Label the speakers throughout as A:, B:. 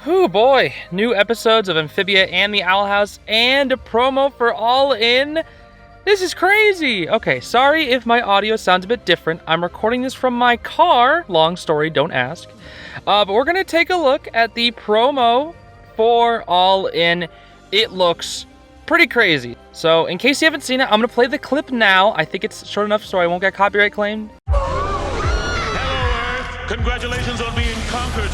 A: Oh boy, new episodes of Amphibia and the Owl House and a promo for All In. This is crazy. Okay, sorry if my audio sounds a bit different. I'm recording this from my car. Long story, don't ask. But we're going to take a look at the promo for All In. It looks pretty crazy. So in case you haven't seen it, I'm going to play the clip now. I think it's short enough so I won't get copyright claimed.
B: Hello, Earth. Congratulations on being conquered.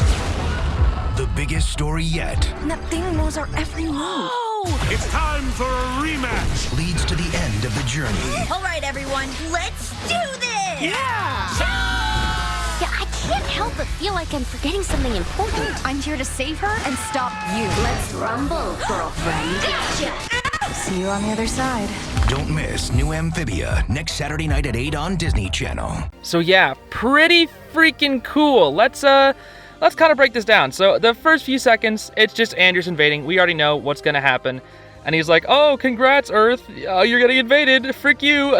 C: The biggest story yet.
D: That thing knows our every move.
E: Oh!
B: It's time for a rematch.
C: Leads to the end of the journey.
E: All right, everyone, let's do this!
B: Yeah!
F: Yeah, I can't help but feel like I'm forgetting something important.
D: I'm here to save her and stop you.
F: Let's rumble, girlfriend. Gotcha!
D: See you on the other side.
C: Don't miss new Amphibia next Saturday night at 8 on Disney Channel.
A: So yeah, pretty freaking cool. Let's kind of break this down. So the first few seconds, it's just Andrews invading. We already know what's going to happen. And he's like, oh, congrats, Earth. You're getting invaded. Frick you.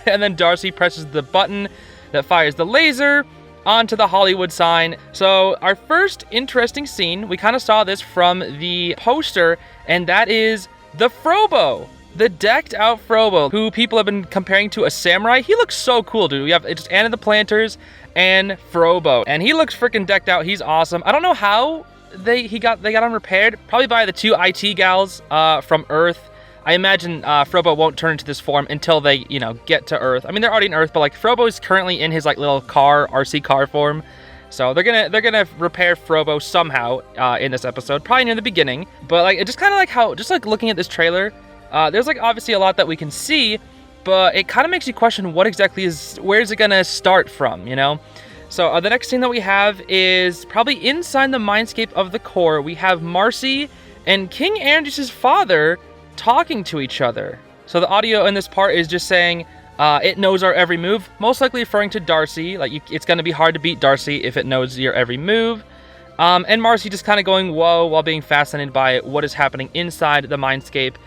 A: And then Darcy presses the button that fires the laser onto the Hollywood sign. So our first interesting scene, we kind of saw this from the poster, and that is the Frobo. The decked out Frobo, who people have been comparing to a samurai. He looks so cool, dude. We have just Anna the Planters and Frobo, and he looks freaking decked out. He's awesome. I don't know how they got him repaired. Probably by the two IT gals from Earth. I imagine Frobo won't turn into this form until they, get to Earth. I mean, they're already in Earth, but like Frobo is currently in his like little RC car form. So they're gonna repair Frobo somehow in this episode, probably near the beginning. But like, it just kind of like how, just like looking at this trailer, there's like obviously a lot that we can see, but it kind of makes you question what exactly where is it gonna start from, So the next scene that we have is probably inside the mindscape of the core. We have Marcy and King Andrews' father talking to each other. So the audio in this part is just saying, it knows our every move, most likely referring to Darcy. Like it's gonna be hard to beat Darcy if it knows your every move. And Marcy just kind of going whoa while being fascinated by what is happening inside the mindscape.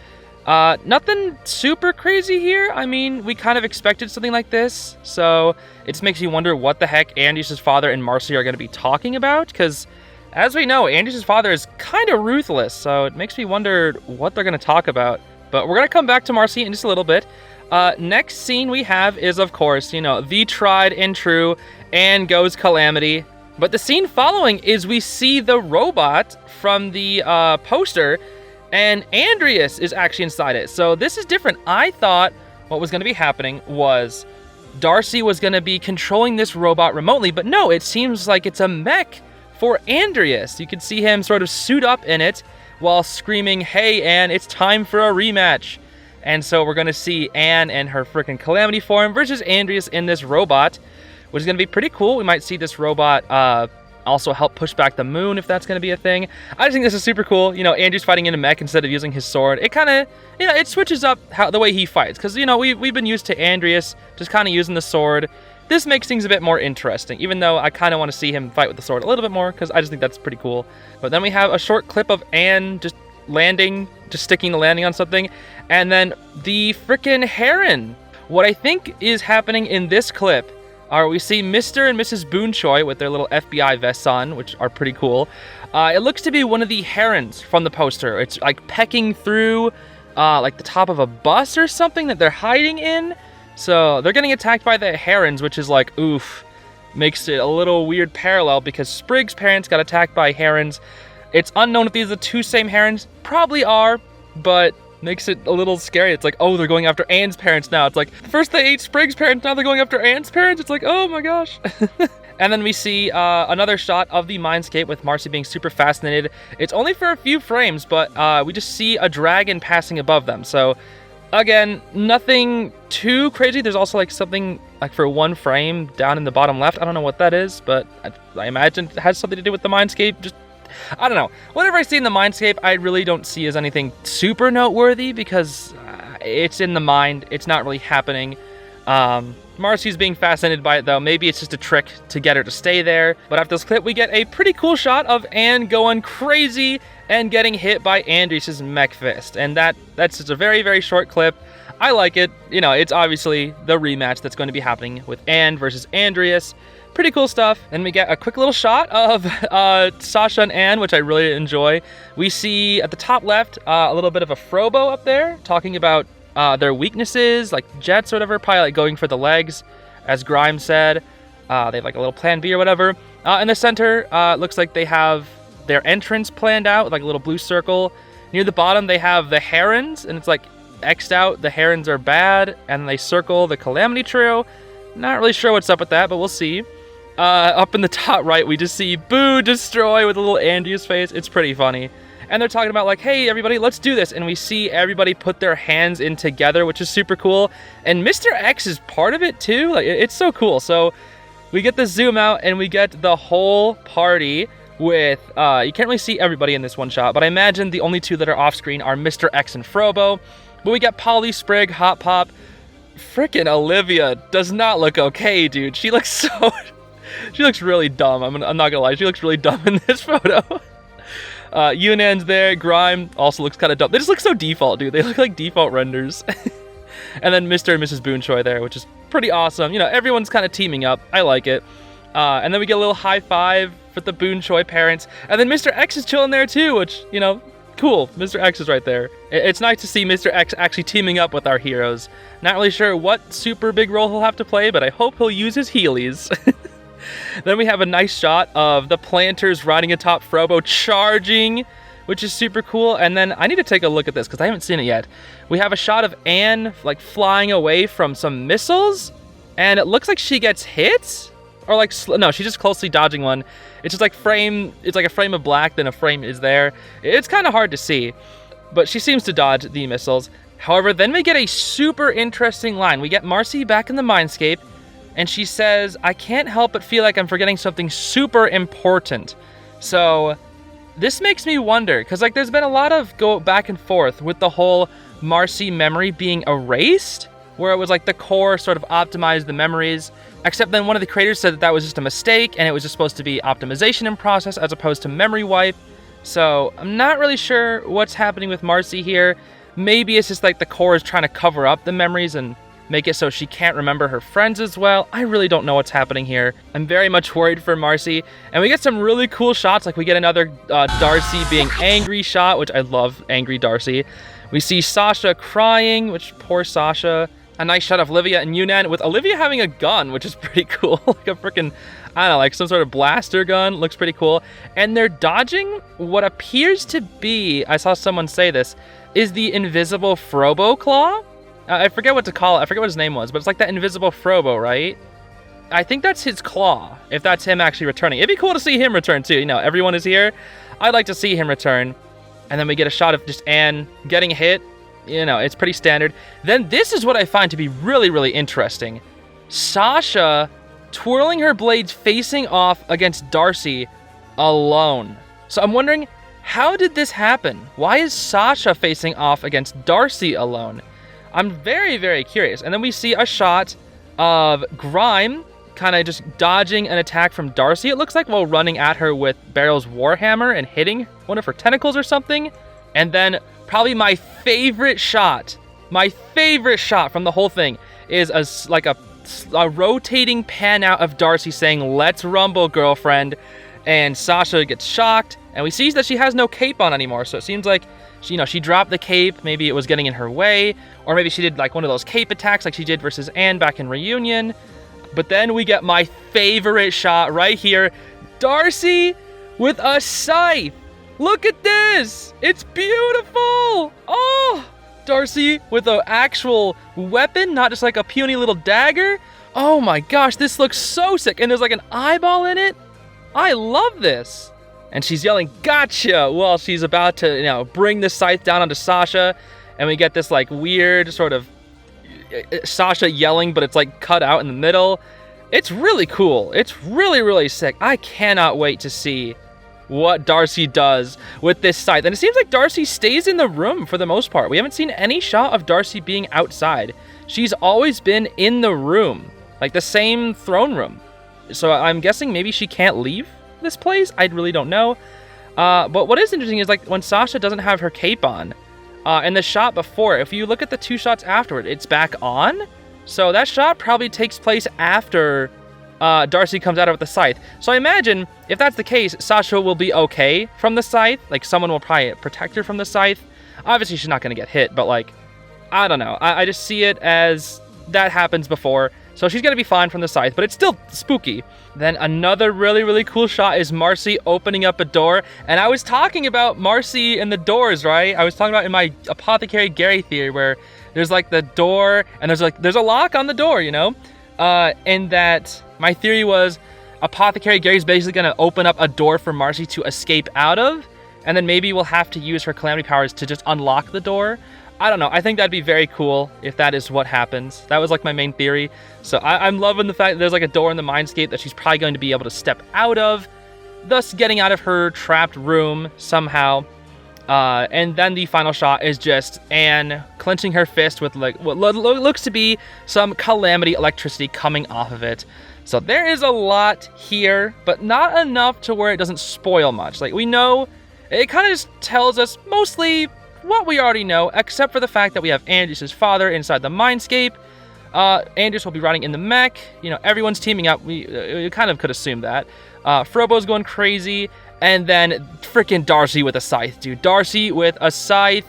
A: Nothing super crazy here. I mean, we kind of expected something like this, so it just makes you wonder what the heck Andrews' father and Marcy are going to be talking about, because as we know, Andrews' father is kind of ruthless, so it makes me wonder what they're going to talk about. But we're going to come back to Marcy in just a little bit. Next scene we have is, of course, the tried and true and goes Calamity. But the scene following is we see the robot from the poster, and Andreas is actually inside it. So this is different. I thought what was going to be happening was Darcy was going to be controlling this robot remotely, but no, it seems like it's a mech for Andreas. You can see him sort of suit up in it while screaming, hey, Anne, it's time for a rematch. And so we're going to see Anne and her freaking Calamity form versus Andreas in this robot, which is going to be pretty cool. We might see this robot also help push back the moon, if that's going to be a thing. I just think this is super cool. Andrew's fighting in a mech instead of using his sword. It kind of, it switches up the way he fights. Because, we've been used to Andreas just kind of using the sword. This makes things a bit more interesting, even though I kind of want to see him fight with the sword a little bit more, because I just think that's pretty cool. But then we have a short clip of Anne just sticking the landing on something. And then the frickin' heron. What I think is happening in this clip we see Mr. and Mrs. Boonchoy with their little FBI vests on, which are pretty cool. It looks to be one of the herons from the poster. It's like pecking through like the top of a bus or something that they're hiding in. So they're getting attacked by the herons, which is like, oof. Makes it a little weird parallel because Sprig's parents got attacked by herons. It's unknown if these are the two same herons. Probably are, but makes it a little scary. It's like, oh, they're going after Anne's parents now. It's like, first they ate Sprig's parents, now they're going after Anne's parents. It's like, oh my gosh. And then we see another shot of the mindscape with Marcy being super fascinated. It's only for a few frames, but we just see a dragon passing above them. So again, nothing too crazy. There's also like something like for one frame down in the bottom left. I don't know what that is, but I imagine it has something to do with the mindscape. Just I don't know. Whatever I see in the mindscape, I really don't see as anything super noteworthy because it's in the mind. It's not really happening. Marcy's being fascinated by it, though. Maybe it's just a trick to get her to stay there. But after this clip, we get a pretty cool shot of Anne going crazy and getting hit by Andreas' mech fist. And that's just a very, very short clip. I like it. It's obviously the rematch that's going to be happening with Anne versus Andreas. pretty cool stuff. And we get a quick little shot of Sasha and Anne, which I really enjoy. We see at the top left a little bit of a Frobo up there talking about their weaknesses, like jets or whatever, probably like going for the legs, as Grimes said. They have like a little plan B or whatever. In the center, looks like they have their entrance planned out with like a little blue circle. Near the bottom, they have the herons, and it's like X'd out, the herons are bad, and they circle the Calamity Trio. Not really sure what's up with that, but we'll see. Up in the top right, we just see Boo Destroy with a little Andrew's face. It's pretty funny. And they're talking about like, hey, everybody, let's do this. And we see everybody put their hands in together, which is super cool. And Mr. X is part of it too. Like, it's so cool. So we get the zoom out and we get the whole party with, you can't really see everybody in this one shot, but I imagine the only two that are off screen are Mr. X and Frobo. But we get Polly, Sprig, Hot Pop. Frickin' Olivia does not look okay, dude. She looks so... she looks really dumb. I'm not gonna lie. She looks really dumb in this photo. Yunan's there. Grime also looks kind of dumb. They just look so default, dude. They look like default renders. And then Mr. and Mrs. Boonchoy there, which is pretty awesome. You know, everyone's kind of teaming up. I like it. And then we get a little high five for the Boonchoy parents. And then Mr. X is chilling there too, which, you know... cool, Mr. X is right there. It's nice to see Mr. X actually teaming up with our heroes. Not really sure what super big role he'll have to play, but I hope he'll use his Heelys. Then we have a nice shot of the planters riding atop Frobo charging, which is super cool. And then I need to take a look at this because I haven't seen it yet. We have a shot of Anne like flying away from some missiles, and it looks like she gets hit. Or like, no, she's just closely dodging one. It's just like it's like a frame of black, then a frame is there. It's kind of hard to see, but she seems to dodge the missiles. However, then we get a super interesting line. We get Marcy back in the Mindscape, and she says, I can't help but feel like I'm forgetting something super important. So this makes me wonder, because like there's been a lot of go back and forth with the whole Marcy memory being erased, where it was like the core sort of optimized the memories, except then one of the creators said that that was just a mistake and it was just supposed to be optimization in process as opposed to memory wipe. So I'm not really sure what's happening with Marcy here. Maybe it's just like the core is trying to cover up the memories and make it so she can't remember her friends as well. I really don't know what's happening here. I'm very much worried for Marcy. And we get some really cool shots, like we get another Darcy being angry shot, which I love angry Darcy. We see Sasha crying, which poor Sasha. A nice shot of Olivia and Yunnan, with Olivia having a gun, which is pretty cool. Like a freaking, I don't know, like some sort of blaster gun. Looks pretty cool. And they're dodging what appears to be, I saw someone say this, is the invisible Frobo claw. I forget what to call it. I forget what his name was, but it's like that invisible Frobo, right? I think that's his claw, if that's him actually returning. It'd be cool to see him return too. You know, everyone is here. I'd like to see him return. And then we get a shot of just Anne getting hit. You know, it's pretty standard. Then this is what I find to be really, really interesting. Sasha twirling her blades facing off against Darcy alone. So I'm wondering, how did this happen? Why is Sasha facing off against Darcy alone? I'm very, very curious. And then we see a shot of Grime kind of just dodging an attack from Darcy, it looks like, while running at her with Barrel's Warhammer and hitting one of her tentacles or something. And then probably my favorite shot from the whole thing is a rotating pan out of Darcy saying, "Let's rumble, girlfriend." And Sasha gets shocked, and we see that she has no cape on anymore. So it seems like she dropped the cape. Maybe it was getting in her way, or maybe she did like one of those cape attacks like she did versus Anne back in Reunion. But then we get my favorite shot right here. Darcy with a scythe. Look at this. It's beautiful. Oh, Darcy with an actual weapon, not just like a puny little dagger. Oh my gosh, this looks so sick. And there's like an eyeball in it. I love this. And she's yelling, "Gotcha!" while she's about to, bring the scythe down onto Sasha. And we get this like weird sort of Sasha yelling, but it's like cut out in the middle. It's really cool. It's really, really sick. I cannot wait to see what Darcy does with this scythe. And it seems like Darcy stays in the room for the most part. We haven't seen any shot of Darcy being outside. She's always been in the room, like the same throne room. So I'm guessing maybe she can't leave this place. I really don't know. But what is interesting is like when Sasha doesn't have her cape on, and the shot before, if you look at the two shots afterward, it's back on. So that shot probably takes place after Darcy comes at her with the scythe. So I imagine if that's the case, Sasha will be okay from the scythe. Like, someone will probably protect her from the scythe. Obviously, she's not going to get hit, but, like, I don't know. I just see it as that happens before. So she's going to be fine from the scythe, but it's still spooky. Then another really, really cool shot is Marcy opening up a door. And I was talking about Marcy and the doors, right? I was talking about in my Apothecary Gary theory where there's, like, the door and there's a lock on the door, you know? And that my theory was Apothecary Gary's basically going to open up a door for Marcy to escape out of. And then maybe we'll have to use her Calamity powers to just unlock the door. I don't know. I think that'd be very cool if that is what happens. That was like my main theory. So I'm loving the fact that there's like a door in the Mindscape that she's probably going to be able to step out of, thus getting out of her trapped room somehow. And then the final shot is just Anne clenching her fist with like what looks to be some Calamity electricity coming off of it. So there is a lot here, but not enough to where it doesn't spoil much. Like, we know, it kind of just tells us mostly what we already know, except for the fact that we have Andrius' father inside the Mindscape. Andrius will be riding in the mech. You know, everyone's teaming up. We kind of could assume that. Frobo's going crazy. And then freaking Darcy with a scythe, dude. Darcy with a scythe.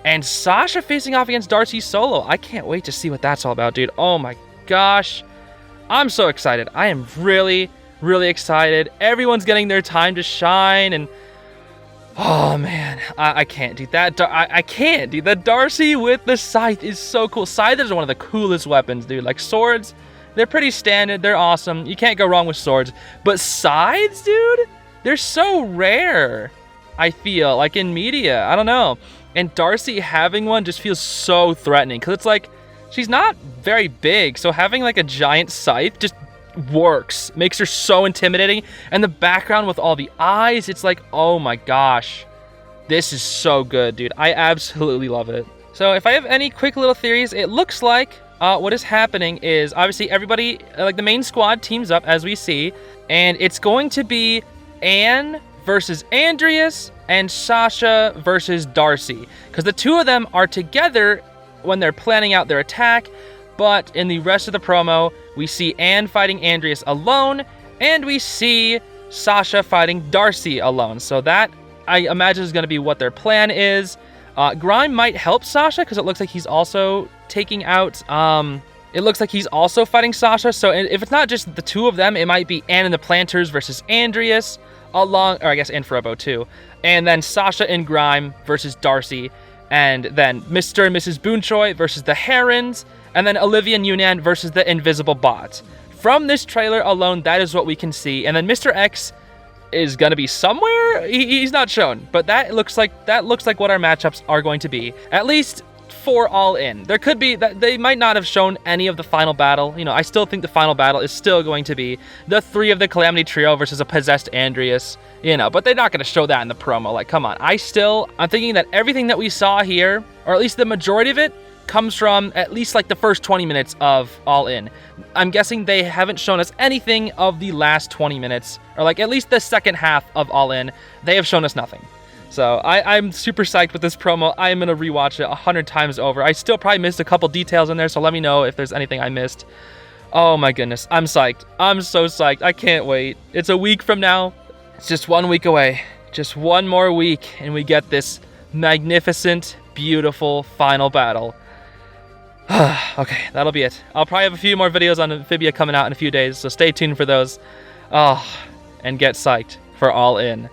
A: And Sasha facing off against Darcy solo. I can't wait to see what that's all about, dude. Oh my gosh. I'm so excited. I am really, really excited. Everyone's getting their time to shine. And oh man, I can't do that. I can't, dude. That Darcy with the scythe is so cool. Scythes are one of the coolest weapons, dude. Like, swords, they're pretty standard. They're awesome. You can't go wrong with swords. But scythes, dude, they're so rare, I feel, like in media. I don't know. And Darcy having one just feels so threatening because it's like, she's not very big. So having like a giant scythe just works, makes her so intimidating. And the background with all the eyes, it's like, oh my gosh, this is so good, dude. I absolutely love it. So if I have any quick little theories, it looks like what is happening is obviously everybody, like the main squad, teams up as we see, and it's going to be Anne versus Andrius and Sasha versus Darcy, because the two of them are together when they're planning out their attack. But in the rest of the promo, we see Anne fighting Andrius alone, and we see Sasha fighting Darcy alone. So that, I imagine, is going to be what their plan is. Grime might help Sasha, because it looks like he's also taking out... it looks like he's also fighting Sasha. So if it's not just the two of them, it might be Anne and the Planters versus Andrius, or I guess Frobo too. And then Sasha and Grime versus Darcy. And then Mr. and Mrs. Boonchoy versus the Herons. And then Olivia and Yunnan versus the Invisible Bot. From this trailer alone, that is what we can see. And then Mr. X is going to be somewhere. He's not shown, but that looks like what our matchups are going to be. At least for All In. There could be that they might not have shown any of the final battle. You know, I still think the final battle is still going to be the three of the Calamity Trio versus a possessed Andrius. You know, but they're not going to show that in the promo. Like, come on. I'm thinking that everything that we saw here, or at least the majority of it, comes from at least like the first 20 minutes of All In. I'm guessing they haven't shown us anything of the last 20 minutes, or like at least the second half of All In. They have shown us nothing. So I'm super psyched with this promo. I am going to rewatch it 100 times over. I still probably missed a couple details in there, so let me know if there's anything I missed. Oh my goodness, I'm psyched. I'm so psyched. I can't wait. It's a week from now. It's just 1 week away. Just one more week, and we get this magnificent, beautiful final battle. Okay, that'll be it. I'll probably have a few more videos on Amphibia coming out in a few days, so stay tuned for those. Oh, and get psyched for All In.